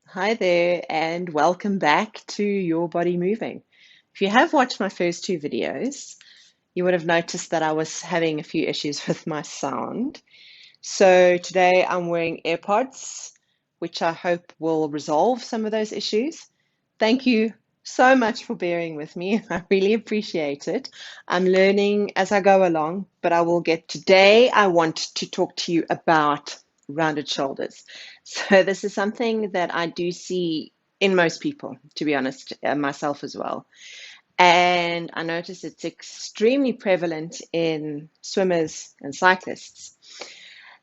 Hi there, and welcome back to Your Body Moving. If you have watched my first two videos, you would have noticed that I was having a few issues with my sound. So today I'm wearing AirPods, which I hope will resolve some of those issues. Thank you so much for bearing with me. I really appreciate it. I'm learning as I go along, but I will get today. I want to talk to you about rounded shoulders. So, this is something that I do see in most people, to be honest, myself as well. And I notice it's extremely prevalent in swimmers and cyclists.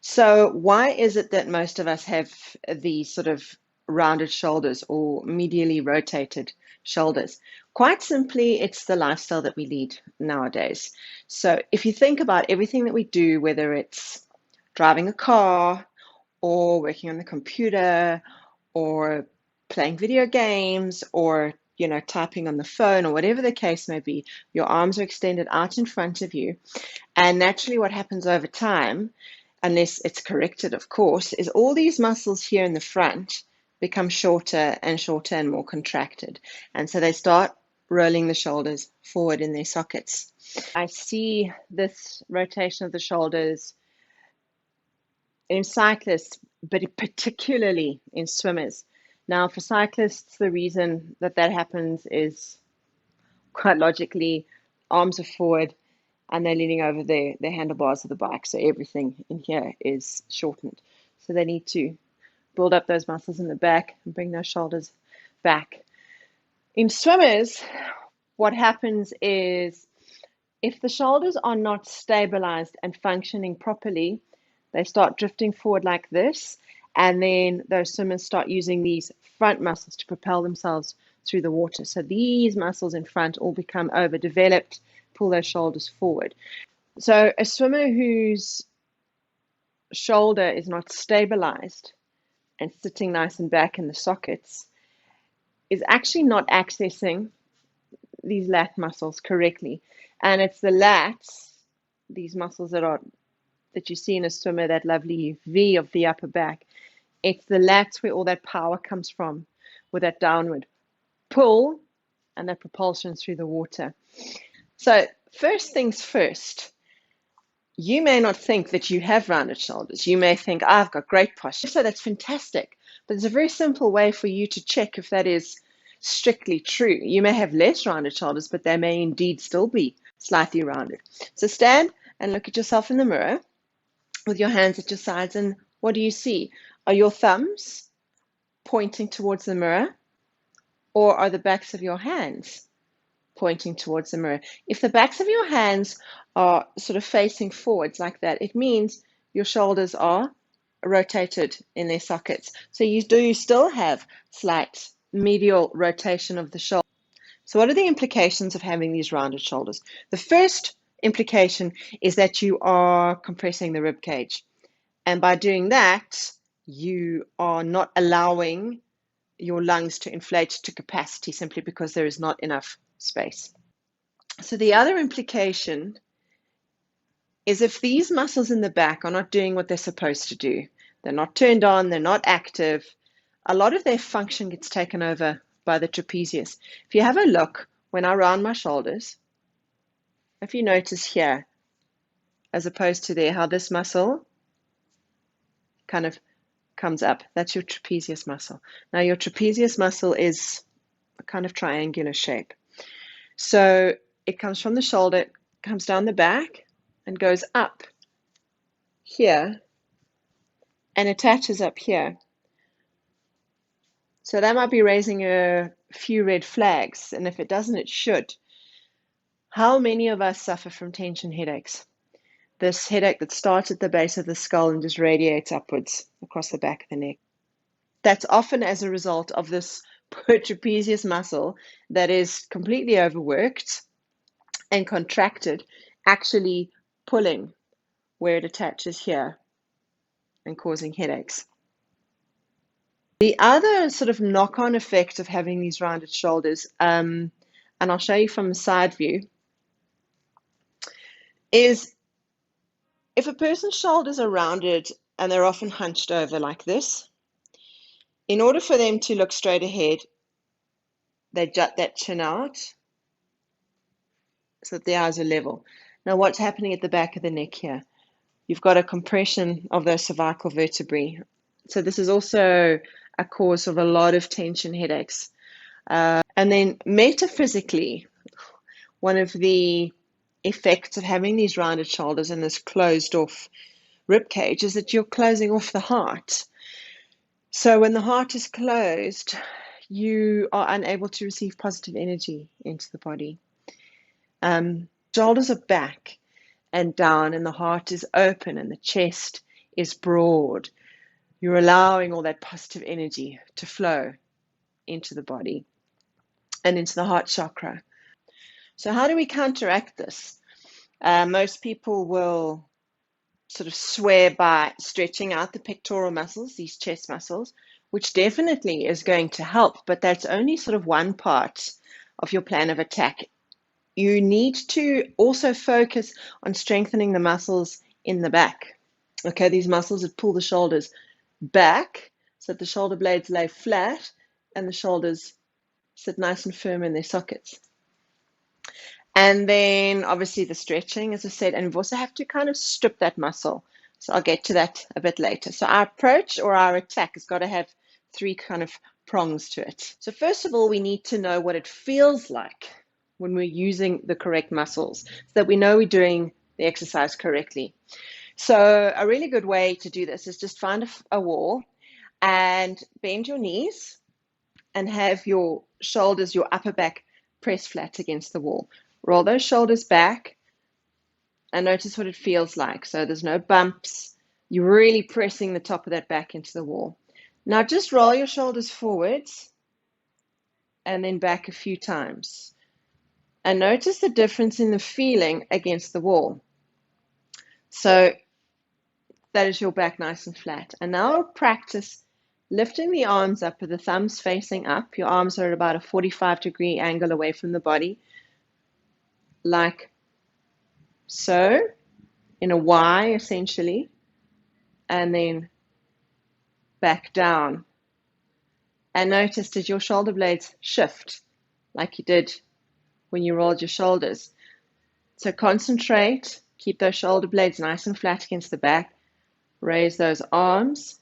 So, why is it that most of us have these sort of rounded shoulders or medially rotated shoulders? Quite simply, it's the lifestyle that we lead nowadays. So, if you think about everything that we do, whether it's driving a car or working on the computer or playing video games or typing on the phone or whatever the case may be, your arms are extended out in front of you. And naturally, what happens over time, unless it's corrected, of course, is all these muscles here in the front become shorter and shorter and more contracted. And so they start rolling the shoulders forward in their sockets. I see this rotation of the shoulders in cyclists, but particularly in swimmers. Now, for cyclists, the reason that that happens is quite logically arms are forward and they're leaning over their handlebars of the bike. So everything in here is shortened. So they need to build up those muscles in the back and bring those shoulders back. In swimmers, what happens is if the shoulders are not stabilized and functioning properly, they start drifting forward like this. And then those swimmers start using these front muscles to propel themselves through the water. So these muscles in front all become overdeveloped, pull those shoulders forward. So a swimmer whose shoulder is not stabilized and sitting nice and back in the sockets is actually not accessing these lat muscles correctly. And it's the lats, these muscles that you see in a swimmer, that lovely V of the upper back. It's the lats where all that power comes from, with that downward pull and that propulsion through the water. So first things first, you may not think that you have rounded shoulders. You may think, I've got great posture. So that's fantastic. But there's a very simple way for you to check if that is strictly true. You may have less rounded shoulders, but they may indeed still be slightly rounded. So stand and look at yourself in the mirror with your hands at your sides. And what do you see? Are your thumbs pointing towards the mirror, or are the backs of your hands pointing towards the mirror? If the backs of your hands are sort of facing forwards like that, it means your shoulders are rotated in their sockets. So you do still have slight medial rotation of the shoulder. So what are the implications of having these rounded shoulders? The first implication is that you are compressing the rib cage. And by doing that, you are not allowing your lungs to inflate to capacity simply because there is not enough space. So the other implication is if these muscles in the back are not doing what they're supposed to do, they're not turned on, they're not active, a lot of their function gets taken over by the trapezius. If you have a look, when I round my shoulders, if you notice here, as opposed to there, how this muscle kind of comes up, that's your trapezius muscle. Now your trapezius muscle is a kind of triangular shape. So it comes from the shoulder, it comes down the back and goes up here and attaches up here. So that might be raising a few red flags, and if it doesn't, it should. How many of us suffer from tension headaches? This headache that starts at the base of the skull and just radiates upwards across the back of the neck. That's often as a result of this poor trapezius muscle that is completely overworked and contracted, actually pulling where it attaches here and causing headaches. The other sort of knock-on effect of having these rounded shoulders, and I'll show you from the side view, is if a person's shoulders are rounded and they're often hunched over like this, In order for them to look straight ahead, they jut that chin out so that the eyes are level. Now, what's happening at the back of the neck here? You've got a compression of those cervical vertebrae. So this is also a cause of a lot of tension headaches. And then metaphysically, one of the effects of having these rounded shoulders and this closed off rib cage is that you're closing off the heart. So when the heart is closed, you are unable to receive positive energy into the body. Shoulders are back and down, and the heart is open, and the chest is broad. You're allowing all that positive energy to flow into the body and into the heart chakra. So how do we counteract this? Most people will sort of swear by stretching out the pectoral muscles, these chest muscles, which definitely is going to help, but that's only sort of one part of your plan of attack. You need to also focus on strengthening the muscles in the back. Okay, these muscles that pull the shoulders back so that the shoulder blades lay flat and the shoulders sit nice and firm in their sockets. And then obviously the stretching, as I said, and we also have to kind of strip that muscle. So I'll get to that a bit later. So our approach or our attack has got to have three kind of prongs to it. So first of all, we need to know what it feels like when we're using the correct muscles so that we know we're doing the exercise correctly. So a really good way to do this is just find a wall and bend your knees and have your shoulders, your upper back press flat against the wall. Roll those shoulders back and notice what it feels like. So there's no bumps. You're really pressing the top of that back into the wall. Now just roll your shoulders forwards and then back a few times. And notice the difference in the feeling against the wall. So that is your back nice and flat. And now practice lifting the arms up with the thumbs facing up. Your arms are at about a 45-degree angle away from the body, like so, in a Y essentially, and then back down. And notice, did your shoulder blades shift like you did when you rolled your shoulders? So concentrate, keep those shoulder blades nice and flat against the back, raise those arms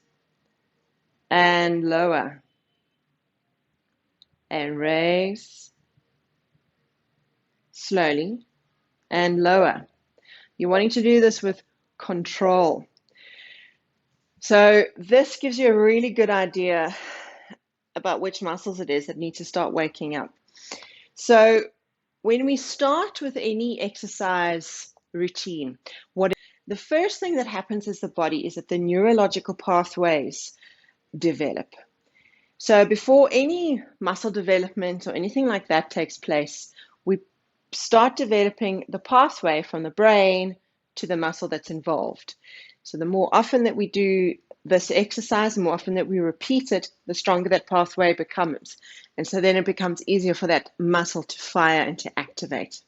and lower, and raise slowly and lower. You're wanting to do this with control. So this gives you a really good idea about which muscles it is that need to start waking up. So when we start with any exercise routine, the first thing that happens as the body is that the neurological pathways develop. So before any muscle development or anything like that takes place, we start developing the pathway from the brain to the muscle that's involved. So the more often that we do this exercise, the more often that we repeat it, the stronger that pathway becomes. And so then it becomes easier for that muscle to fire and to activate.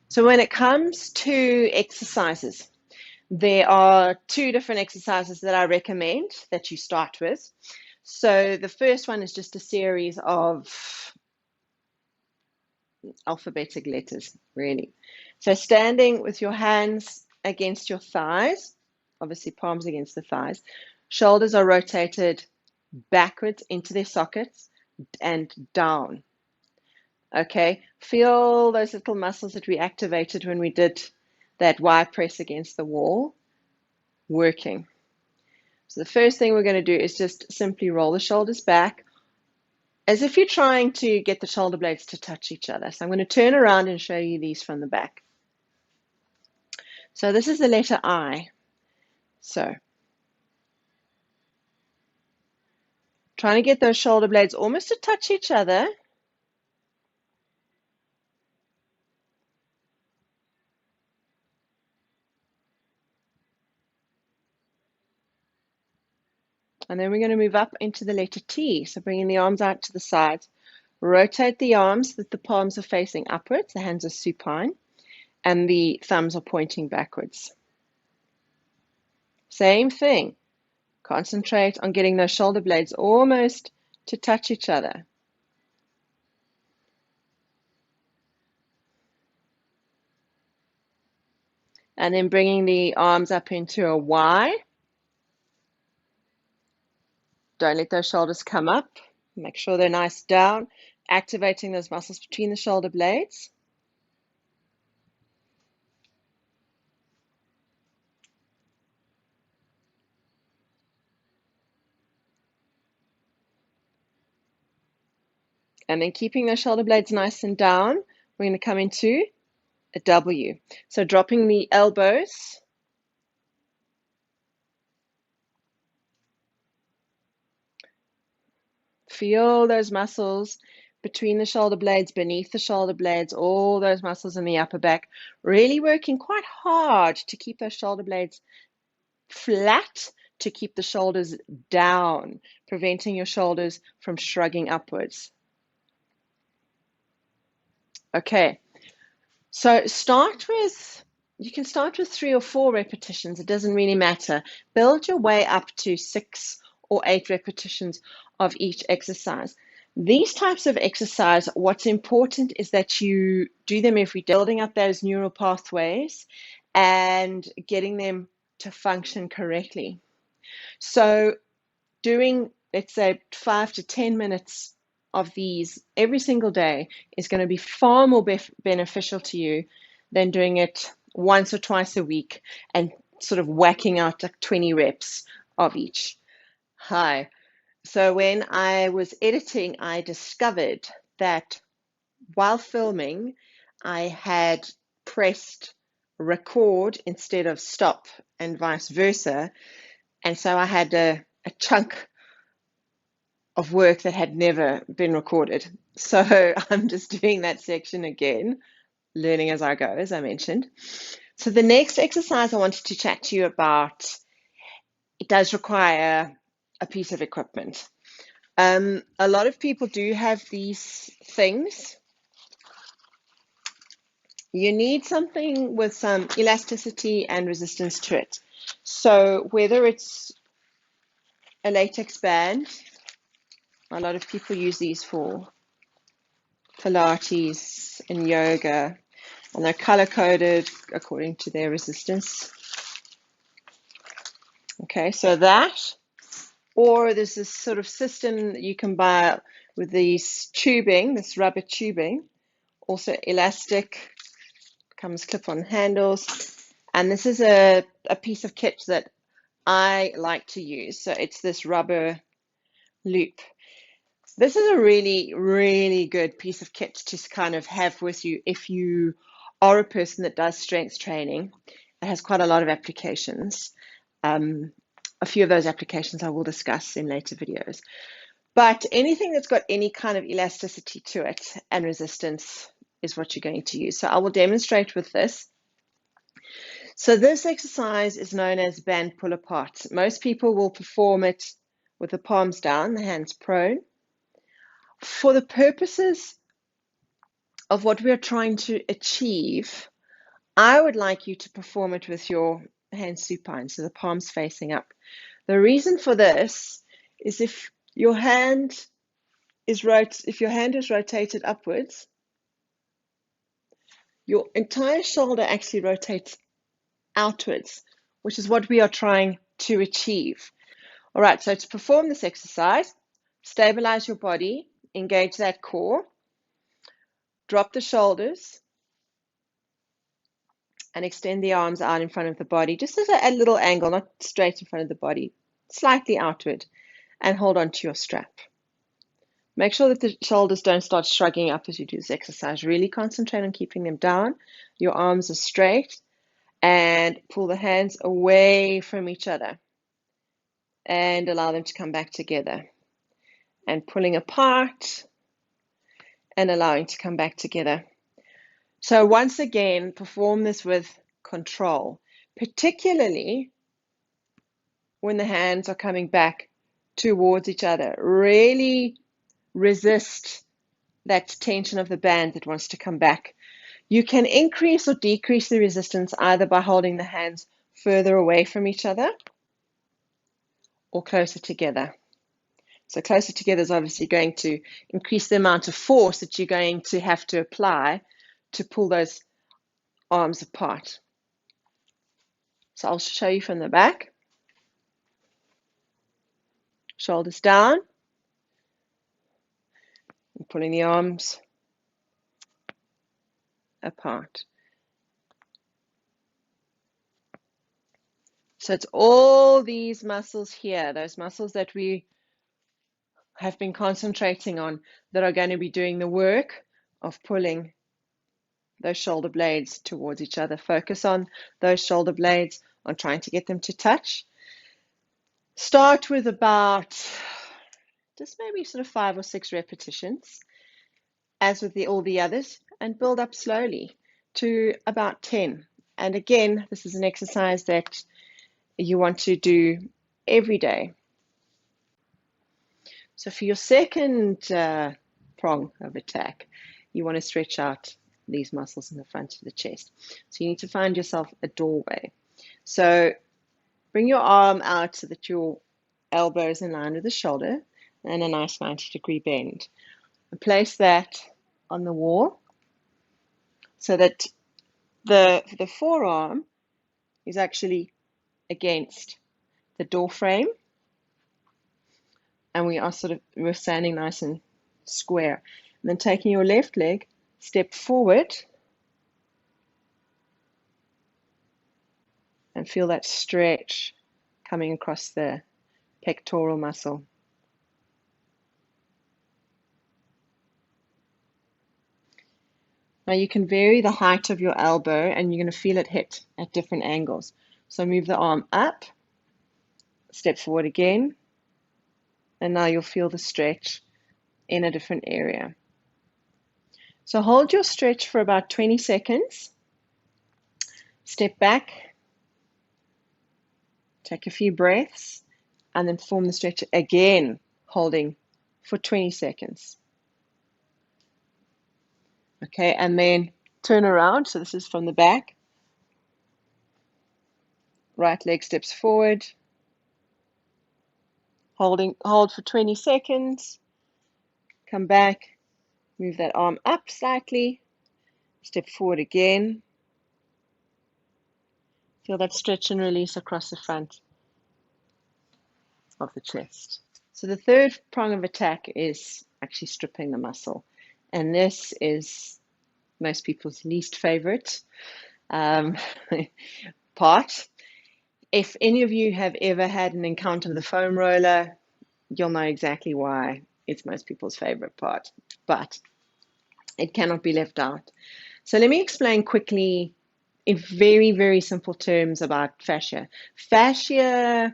So when it comes to exercises, there are two different exercises that I recommend that you start with. So the first one is just a series of alphabetic letters, really. So standing with your hands against your thighs, obviously palms against the thighs, shoulders are rotated backwards into their sockets and down. Okay, feel those little muscles that we activated when we did that Y press against the wall working. So the first thing we're going to do is just simply roll the shoulders back as if you're trying to get the shoulder blades to touch each other. So I'm going to turn around and show you these from the back. So this is the letter I. So trying to get those shoulder blades almost to touch each other. And then we're going to move up into the letter T. So bringing the arms out to the sides. Rotate the arms so that the palms are facing upwards. The hands are supine. And the thumbs are pointing backwards. Same thing. Concentrate on getting those shoulder blades almost to touch each other. And then bringing the arms up into a Y. Don't let those shoulders come up. Make sure they're nice down, activating those muscles between the shoulder blades. And then keeping those shoulder blades nice and down, we're going to come into a W. So dropping the elbows. Feel those muscles between the shoulder blades, beneath the shoulder blades, all those muscles in the upper back, really working quite hard to keep those shoulder blades flat, to keep the shoulders down, preventing your shoulders from shrugging upwards. Okay, so you can start with 3 or 4 repetitions. It doesn't really matter. Build your way up to 6 or 8 repetitions of each exercise. These types of exercise, what's important is that you do them every day, building up those neural pathways and getting them to function correctly. So doing, let's say, 5 to 10 minutes of these every single day is going to be far more beneficial to you than doing it once or twice a week and sort of whacking out like 20 reps of each. Hi. So when I was editing, I discovered that while filming, I had pressed record instead of stop and vice versa. And so I had a chunk of work that had never been recorded. So I'm just doing that section again, learning as I go, as I mentioned. So the next exercise I wanted to chat to you about, it does require a piece of equipment. A lot of people do have these things. You need something with some elasticity and resistance to it. So whether it's a latex band, a lot of people use these for Pilates and yoga, and they're color coded according to their resistance. Okay, so that, or there's this sort of system that you can buy with these tubing, this rubber tubing, also elastic, comes clip-on handles, and this is a piece of kit that I like to use. So it's this rubber loop. This is a really, really good piece of kit to kind of have with you if you are a person that does strength training. It has quite a lot of applications. A few of those applications I will discuss in later videos. But anything that's got any kind of elasticity to it and resistance is what you're going to use. So I will demonstrate with this. So this exercise is known as band pull apart. Most people will perform it with the palms down, the hands prone. For the purposes of what we are trying to achieve, I would like you to perform it with your hands supine, so the palms facing up. The reason for this is if your hand is rotated upwards, your entire shoulder actually rotates outwards, which is what we are trying to achieve. All right, so to perform this exercise, stabilize your body, engage that core, drop the shoulders, and extend the arms out in front of the body, just at a little angle, not straight in front of the body, slightly outward, and hold on to your strap. Make sure that the shoulders don't start shrugging up as you do this exercise. Really concentrate on keeping them down. Your arms are straight, and pull the hands away from each other and allow them to come back together. And pulling apart and allowing to come back together. So once again, perform this with control, particularly when the hands are coming back towards each other. Really resist that tension of the band that wants to come back. You can increase or decrease the resistance either by holding the hands further away from each other or closer together. So closer together is obviously going to increase the amount of force that you're going to have to apply to pull those arms apart. So I'll show you from the back. Shoulders down. And pulling the arms apart. So it's all these muscles here, those muscles that we have been concentrating on, that are going to be doing the work of pulling those shoulder blades towards each other. Focus on those shoulder blades, on trying to get them to touch. Start with about just maybe sort of 5 or 6 repetitions, as with all the others, and build up slowly to about 10. And again, this is an exercise that you want to do every day. So for your second prong of attack, you want to stretch out these muscles in the front of the chest. So you need to find yourself a doorway. So bring your arm out so that your elbow is in line with the shoulder and a nice 90-degree bend. And place that on the wall so that the forearm is actually against the door frame, and we're standing nice and square. And then taking your left leg, step forward and feel that stretch coming across the pectoral muscle. Now you can vary the height of your elbow and you're going to feel it hit at different angles. So move the arm up, step forward again, and now you'll feel the stretch in a different area. So hold your stretch for about 20 seconds. Step back, take a few breaths, and then form the stretch again, holding for 20 seconds. Okay, and then turn around. So this is from the back. Right leg steps forward. Hold for 20 seconds. Come back. Move that arm up slightly. Step forward again. Feel that stretch and release across the front of the chest. So the third prong of attack is actually stripping the muscle. And this is most people's least favorite part. If any of you have ever had an encounter with a foam roller, you'll know exactly why it's most people's favorite part, but it cannot be left out. So let me explain quickly in very, very simple terms about fascia. Fascia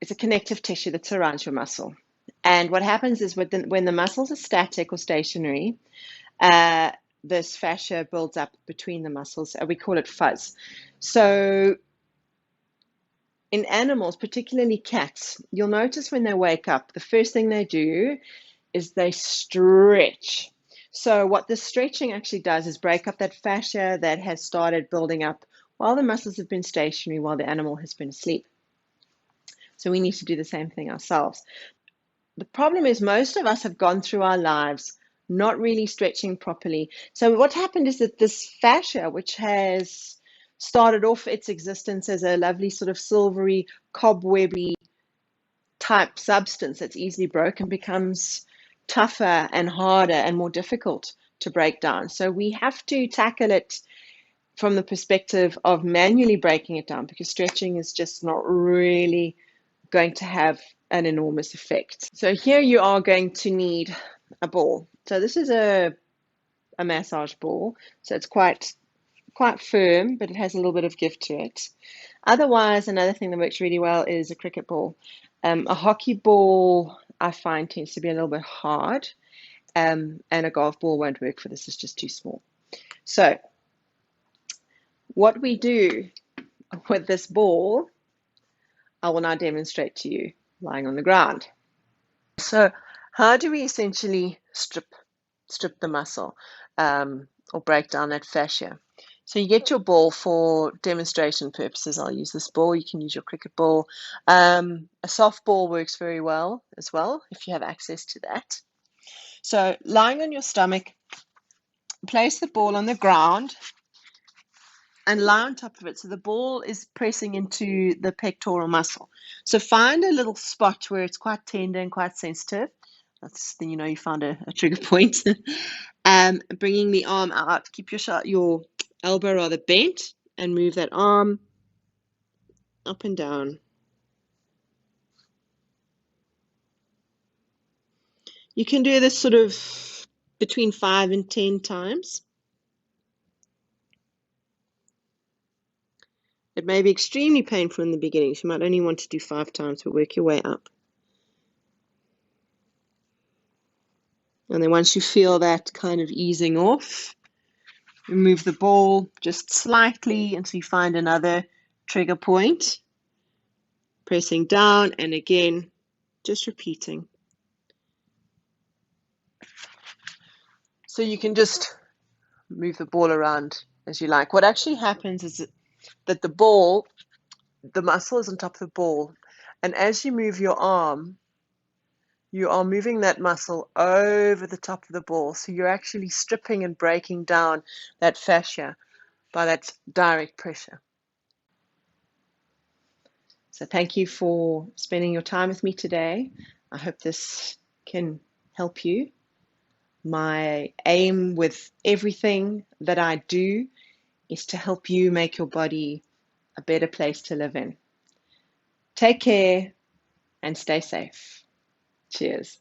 is a connective tissue that surrounds your muscle. And what happens is when the muscles are static or stationary, this fascia builds up between the muscles. We call it fuzz. So in animals, particularly cats, you'll notice when they wake up, the first thing they do is they stretch. So what the stretching actually does is break up that fascia that has started building up while the muscles have been stationary, while the animal has been asleep. So we need to do the same thing ourselves. The problem is most of us have gone through our lives not really stretching properly. So what happened is that this fascia, which has started off its existence as a lovely sort of silvery, cobwebby type substance that's easily broken, becomes tougher and harder and more difficult to break down. So we have to tackle it from the perspective of manually breaking it down, because stretching is just not really going to have an enormous effect. So here you are going to need a ball. So this is a massage ball. So it's quite firm, but it has a little bit of give to it. Otherwise, another thing that works really well is a cricket ball. A hockey ball, I find, tends to be a little bit hard, and a golf ball won't work for this. It's just too small. So what we do with this ball, I will now demonstrate to you lying on the ground. So how do we essentially strip the muscle or break down that fascia? So you get your ball for demonstration purposes. I'll use this ball. You can use your cricket ball. A soft ball works very well as well if you have access to that. So lying on your stomach, place the ball on the ground and lie on top of it. So the ball is pressing into the pectoral muscle. So find a little spot where it's quite tender and quite sensitive. That's then you know you found a trigger point. Bringing the arm out. Keep your elbow rather bent and move that arm up and down. You can do this sort of between 5 and 10 times. It may be extremely painful in the beginning, so you might only want to do 5 times, but work your way up. And then once you feel that kind of easing off, remove the ball just slightly until you find another trigger point. Pressing down and again, just repeating. So you can just move the ball around as you like. What actually happens is that the muscle is on top of the ball, and as you move your arm, you are moving that muscle over the top of the ball. So you're actually stripping and breaking down that fascia by that direct pressure. So thank you for spending your time with me today. I hope this can help you. My aim with everything that I do is to help you make your body a better place to live in. Take care and stay safe. Cheers.